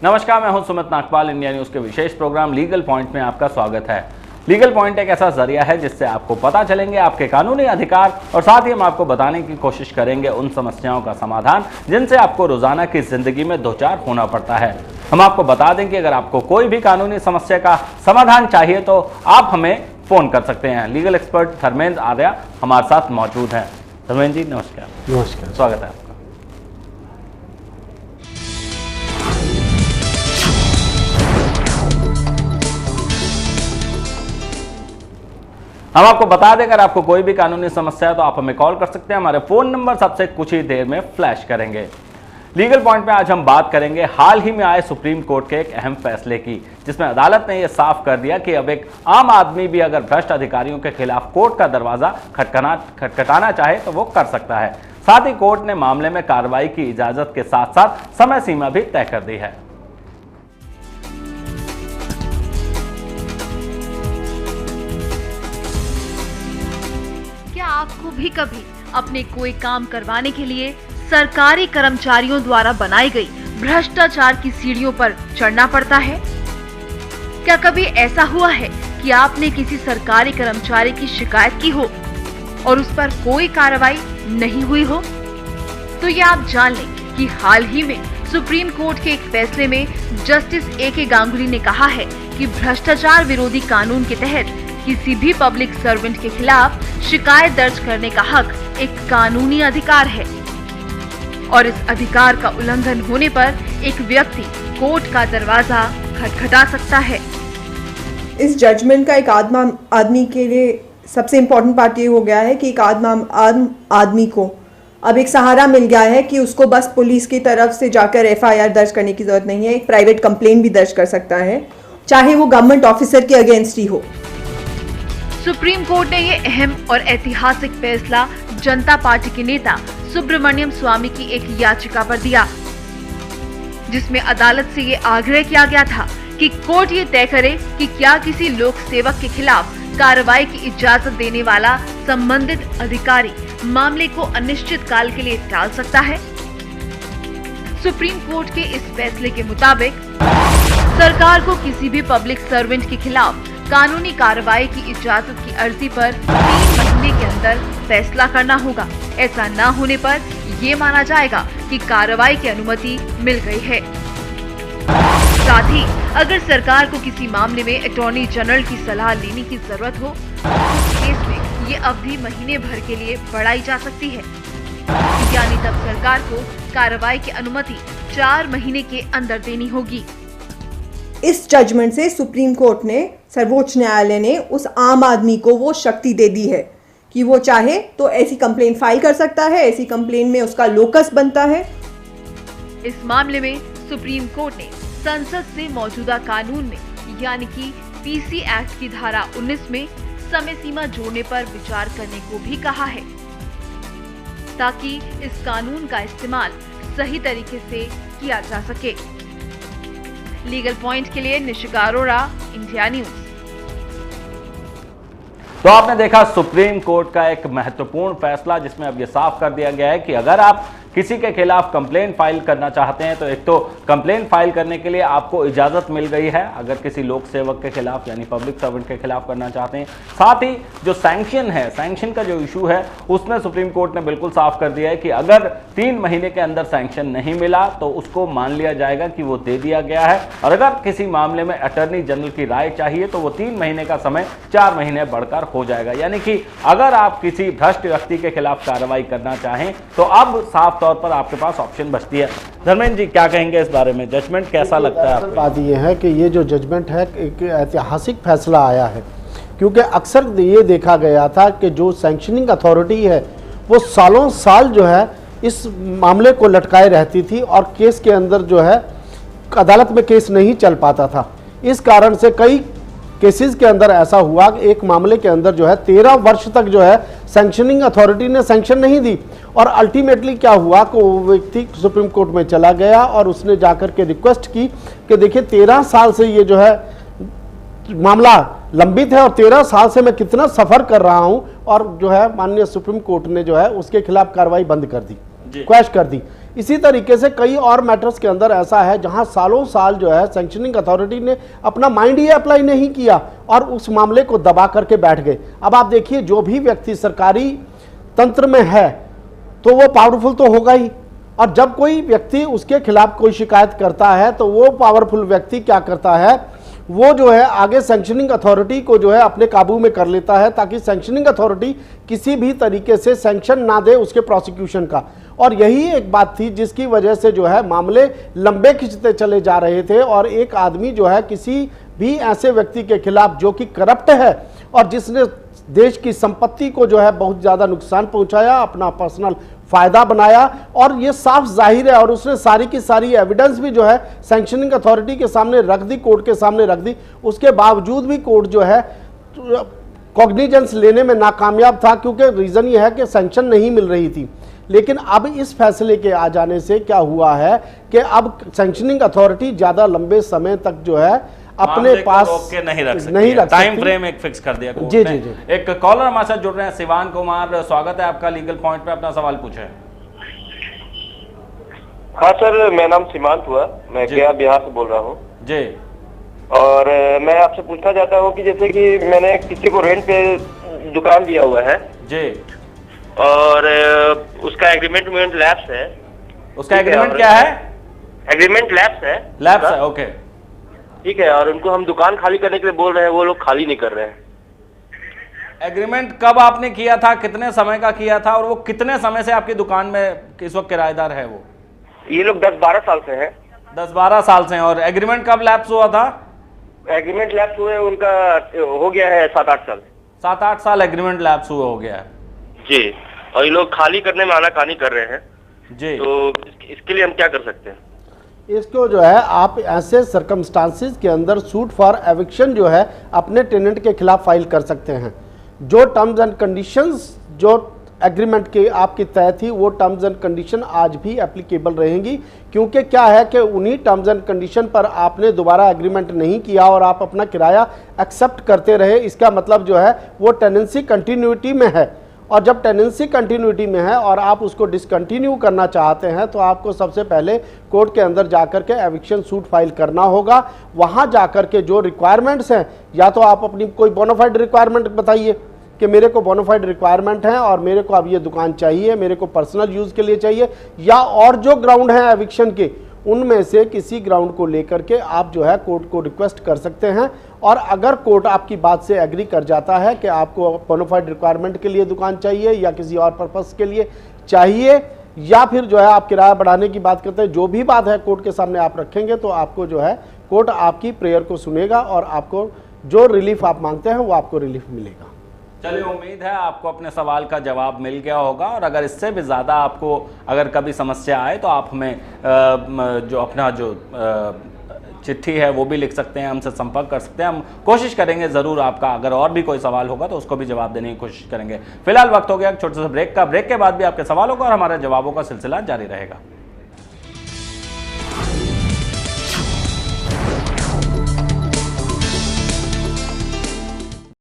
नमस्कार, मैं हूं सुमित नागपाल। इंडिया न्यूज के विशेष प्रोग्राम लीगल पॉइंट में आपका स्वागत है। लीगल पॉइंट एक ऐसा जरिया है जिससे आपको पता चलेंगे आपके कानूनी अधिकार और साथ ही हम आपको बताने की कोशिश करेंगे उन समस्याओं का समाधान जिनसे आपको रोजाना की जिंदगी में दो चार होना पड़ता है। हम आपको बता दें कि अगर आपको कोई भी कानूनी समस्या का समाधान चाहिए तो आप हमें फोन कर सकते हैं। लीगल एक्सपर्ट धर्मेंद्र आर्या हमारे साथ मौजूद हैं। धर्मेंद्र जी नमस्कार। नमस्कार, स्वागत है आपका। हम आपको बता दें अगर आपको कोई भी कानूनी समस्या है तो आप हमें कॉल कर सकते हैं। हमारे फोन नंबर सबसे कुछ ही देर में फ्लैश करेंगे। लीगल पॉइंट में आज हम बात करेंगे हाल ही में आए सुप्रीम कोर्ट के एक अहम फैसले की, जिसमें अदालत ने यह साफ कर दिया कि अब एक आम आदमी भी अगर भ्रष्ट अधिकारियों के खिलाफ कोर्ट का दरवाजा खटखटाना चाहे तो वो कर सकता है। साथ ही कोर्ट ने मामले में कार्रवाई की इजाजत के साथ साथ समय सीमा भी तय कर दी है। आपको भी कभी अपने कोई काम करवाने के लिए सरकारी कर्मचारियों द्वारा बनाई गई भ्रष्टाचार की सीढ़ियों पर चढ़ना पड़ता है? क्या कभी ऐसा हुआ है कि आपने किसी सरकारी कर्मचारी की शिकायत की हो और उस पर कोई कार्रवाई नहीं हुई हो? तो ये आप जान लें कि हाल ही में सुप्रीम कोर्ट के एक फैसले में जस्टिस A.K. गांगुली ने कहा है कि भ्रष्टाचार विरोधी कानून के तहत किसी भी पब्लिक सर्वेंट के खिलाफ शिकायत दर्ज करने का हक एक कानूनी अधिकार है और इस अधिकार का उल्लंघन होने पर एक व्यक्ति कोर्ट का दरवाजा खटखटा सकता है। इस जजमेंट का एक आदमी के लिए सबसे इम्पोर्टेंट पार्ट ये हो गया है कि एक आदमी को अब एक सहारा मिल गया है कि उसको बस पुलिस की तरफ से जाकर FIR दर्ज करने की जरूरत नहीं है। एक प्राइवेट कंप्लेंट भी दर्ज कर सकता है, चाहे वो गवर्नमेंट ऑफिसर के अगेंस्ट ही हो। सुप्रीम कोर्ट ने ये अहम और ऐतिहासिक फैसला जनता पार्टी के नेता सुब्रमण्यम स्वामी की एक याचिका पर दिया, जिसमें अदालत से ये आग्रह किया गया था कि कोर्ट ये तय करे कि क्या किसी लोक सेवक के खिलाफ कार्रवाई की इजाजत देने वाला संबंधित अधिकारी मामले को अनिश्चित काल के लिए टाल सकता है। सुप्रीम कोर्ट के इस फैसले के मुताबिक सरकार को किसी भी पब्लिक सर्वेंट के खिलाफ कानूनी कार्रवाई की इजाजत की अर्जी पर 3 महीने के अंदर फैसला करना होगा। ऐसा न होने पर ये माना जाएगा कि कार्रवाई की अनुमति मिल गई है। साथ ही अगर सरकार को किसी मामले में अटॉर्नी जनरल की सलाह लेने की जरूरत हो तो उस केस में ये अवधि महीने भर के लिए बढ़ाई जा सकती है, यानी तब सरकार को कार्रवाई की अनुमति 4 महीने के अंदर देनी होगी। इस जजमेंट से सुप्रीम कोर्ट ने, सर्वोच्च न्यायालय ने उस आम आदमी को वो शक्ति दे दी है कि वो चाहे तो ऐसी कंप्लेंट फाइल कर सकता है। ऐसी कंप्लेंट में उसका लोकस बनता है। इस मामले में सुप्रीम कोर्ट ने संसद से मौजूदा कानून में यानी कि PC एक्ट की धारा 19 में समय सीमा जोड़ने पर विचार करने को भी कहा है, ताकि इस कानून का इस्तेमाल सही तरीके से किया जा सके। लीगल पॉइंट के लिए निशिका अरोड़ा, इंडिया न्यूज। तो आपने देखा सुप्रीम कोर्ट का एक महत्वपूर्ण फैसला, जिसमें अब यह साफ कर दिया गया है कि अगर आप किसी के खिलाफ कंप्लेंट फाइल करना चाहते हैं तो एक तो कंप्लेंट फाइल करने के लिए आपको इजाजत मिल गई है अगर किसी लोक सेवक के खिलाफ यानी पब्लिक सर्वेंट के खिलाफ करना चाहते हैं। साथ ही जो सैंक्शन है, सैंक्शन का जो इशू है, उसमें सुप्रीम कोर्ट ने बिल्कुल साफ कर दिया है कि अगर 3 महीने के अंदर सैंक्शन नहीं मिला तो उसको मान लिया जाएगा कि वो दे दिया गया है, और अगर किसी मामले में अटॉर्नी जनरल की राय चाहिए तो वो 3 महीने का समय 4 महीने बढ़कर हो जाएगा। यानी कि अगर आप किसी भ्रष्ट व्यक्ति के खिलाफ कार्रवाई करना चाहें तो अब साफ तौर पर आपके पास ऑप्शन बचती है। धर्मेंद्र जी क्या कहेंगे इस बारे में? जजमेंट कैसा लगता है आपको? बात यह है कि ये जो जजमेंट है एक ऐतिहासिक फैसला आया है, क्योंकि अक्सर ये देखा गया था कि जो सैंक्शनिंग अथॉरिटी है वो सालों साल जो है इस मामले को लटकाए रहती थी और केस के अंदर जो है अदालत में केस नहीं चल पाता था। इस कारण से कई केसेस के अंदर ऐसा हुआ कि एक मामले के अंदर जो है 13 वर्ष तक जो है सैंक्शनिंग अथॉरिटी ने सैंक्शन नहीं दी, और अल्टीमेटली क्या हुआ कि वो व्यक्ति सुप्रीम कोर्ट में चला गया और उसने जाकर के रिक्वेस्ट की कि देखिए 13 साल से ये जो है मामला लंबित है और 13 साल से मैं कितना सफर कर रहा हूं, और जो है माननीय सुप्रीम कोर्ट ने जो है उसके खिलाफ कार्रवाई बंद कर दी, क्वैश कर दी। इसी तरीके से कई और मैटर्स के अंदर ऐसा है जहां सालों साल जो है सैंक्शनिंग अथॉरिटी ने अपना माइंड ही अप्लाई नहीं किया और उस मामले को दबा करके बैठ गए। अब आप देखिए, जो भी व्यक्ति सरकारी तंत्र में है तो वो पावरफुल तो होगा ही, और जब कोई व्यक्ति उसके खिलाफ कोई शिकायत करता है तो वो पावरफुल व्यक्ति क्या करता है, वो जो है आगे सैंक्शनिंग अथॉरिटी को जो है अपने काबू में कर लेता है, ताकि सैंक्शनिंग अथॉरिटी किसी भी तरीके से सैंक्शन ना दे उसके प्रोसिक्यूशन का। और यही एक बात थी जिसकी वजह से जो है मामले लंबे खिंचते चले जा रहे थे, और एक आदमी जो है किसी भी ऐसे व्यक्ति के खिलाफ जो कि करप्ट है और जिसने देश की संपत्ति को जो है बहुत ज़्यादा नुकसान पहुंचाया, अपना पर्सनल फायदा बनाया, और ये साफ जाहिर है, और उसने सारी की सारी एविडेंस भी जो है सैंक्शनिंग अथॉरिटी के सामने रख दी, कोर्ट के सामने रख दी। उसके बावजूद भी कोर्ट जो है कॉग्निजेंस लेने में नाकामयाब था, क्योंकि रीज़न ये है कि सैंक्शन नहीं मिल रही थी। लेकिन अब इस फैसले के आ जाने से क्या हुआ है कि अब सैंक्शनिंग अथॉरिटी ज़्यादा लंबे समय तक जो है अपने पास रोक के नहीं रख सकती, टाइम फ्रेम एक फिक्स कर दिया कोर्ट जी ने। जी जी। एक कॉलर हमारे साथ जुड़ रहे हैं, शिवान कुमार, स्वागत है आपका लीगल पॉइंट पे, अपना सवाल पूछें। हाँ सर, मेरा नाम सीमांत हुआ, मैं गया बिहार से बोल रहा हूँ जी। और मैं आपसे पूछना चाहता हूँ कि जैसे कि मैंने किसी को रेंट पे दुकान दिया हुआ है जी, और उसका एग्रीमेंट लैप्स है। उसका एग्रीमेंट क्या है? एग्रीमेंट लैप्स है। लैप्स है, ओके ठीक है, और उनको हम दुकान खाली करने के लिए बोल रहे हैं, वो लोग खाली नहीं कर रहे हैं। एग्रीमेंट कब आपने किया था, कितने समय का किया था, और वो कितने समय से आपकी दुकान में इस वक्त किराएदार है? वो ये लोग 10-12 साल से हैं। 10-12 साल से हैं। और एग्रीमेंट कब लैप्स हुआ था? एग्रीमेंट लैप्स हुए उनका हो गया है 7-8 साल। 7-8 साल एग्रीमेंट लैप्स हुआ हो गया है जी, और ये लोग खाली करने में आनाकानी कर रहे हैं जी। तो इसके लिए हम क्या कर सकते हैं? इसको जो है आप ऐसे सर्कमस्टांसिस के अंदर सूट फॉर एविक्शन जो है अपने टेनेंट के खिलाफ फाइल कर सकते हैं। जो टर्म्स एंड कंडीशंस जो एग्रीमेंट के आपकी तय थी, वो टर्म्स एंड कंडीशन आज भी एप्लीकेबल रहेंगी, क्योंकि क्या है कि उन्हीं टर्म्स एंड कंडीशन पर आपने दोबारा एग्रीमेंट नहीं किया और आप अपना किराया एक्सेप्ट करते रहे। इसका मतलब जो है वो टेनेंसी कंटिन्यूटी में है, और जब टेनेंसी कंटिन्यूटी में है और आप उसको डिसकंटिन्यू करना चाहते हैं तो आपको सबसे पहले कोर्ट के अंदर जाकर के एविक्शन सूट फाइल करना होगा। वहाँ जाकर के जो रिक्वायरमेंट्स हैं, या तो आप अपनी कोई बोनाफाइड रिक्वायरमेंट बताइए कि मेरे को बोनाफाइड रिक्वायरमेंट है और मेरे को अब ये दुकान चाहिए, मेरे को पर्सनल यूज़ के लिए चाहिए, या और जो ग्राउंड हैं एविक्शन के उनमें से किसी ग्राउंड को लेकर के आप जो है कोर्ट को रिक्वेस्ट कर सकते हैं। और अगर कोर्ट आपकी बात से एग्री कर जाता है कि आपको बोनाफाइड रिक्वायरमेंट के लिए दुकान चाहिए या किसी और पर्पस के लिए चाहिए, या फिर जो है आप किराया बढ़ाने की बात करते हैं, जो भी बात है कोर्ट के सामने आप रखेंगे तो आपको जो है कोर्ट आपकी प्रेयर को सुनेगा और आपको जो रिलीफ आप मांगते हैं वो आपको रिलीफ मिलेगा। चलिए, उम्मीद है आपको अपने सवाल का जवाब मिल गया होगा, और अगर इससे भी ज़्यादा आपको अगर कभी समस्या आए तो आप हमें जो अपना जो चिट्ठी है वो भी लिख सकते हैं, हमसे संपर्क कर सकते हैं। हम कोशिश करेंगे ज़रूर आपका अगर और भी कोई सवाल होगा तो उसको भी जवाब देने की कोशिश करेंगे। फिलहाल वक्त हो गया एक छोटे से ब्रेक का। ब्रेक के बाद भी आपके सवालों का और हमारे जवाबों का सिलसिला जारी रहेगा।